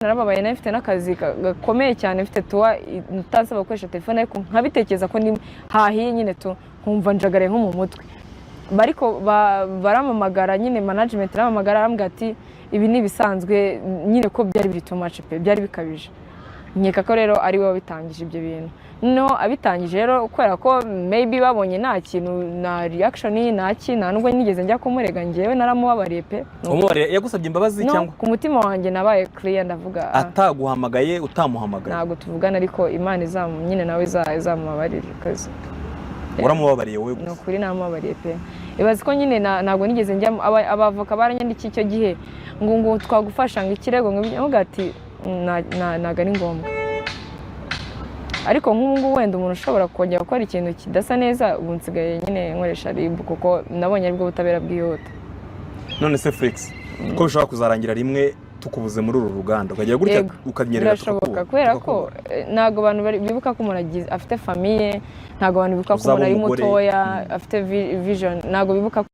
narababaye nafite n'akazi gakomeye cyane mfite tuwa utansaba gukoresha telefone ariko nkabitekereza ko ndi hahiye nyine nkumva njagare nko mu mutwe bariko baramamagara nyine management ramamagara arambwira ati ibi ni bisanzwe nyine ko byari biri too much pe byari bikabije nkeka ko rero ari we bitangije ibyo bintu no abitangije rero kwera ko maybe babonye nta kintu na reaction nta nubwo nigeze njya kumurega ngewe naramubabariye pe umubare yagusabye imbabazi cyangwa ku mutima wanjye nabaye clear ndavuga ataguhamagaye utamuhamagaye ntago tuvugana ariko Imana nyine nawe izamubabarira kazi uramubabariye we gusa no kuri namubabariye pe ibaze ko nyine ntago nigeze njya abavoka baranyandiki icyo gihe ngo twagufasha ngo ikirego ngo ati naga ni ngombwa ariko nk'ubu wenda umuntu ushobora kongera gukora ikintu kidasa neza ubu nsigaye nyine nkoresha RIB kuko nabonye aribwo butabera bwihuta. None se Felix ko bishobora kuzarangira rimwe tukubuze muri uru ruganda ukajya gutya ukanyerera tukakubura kubera ko ntago abantu bibuka ko umuntu afite famille ntago abantu bibuka ko umuntu ari mutoya afite vision ntago bibuka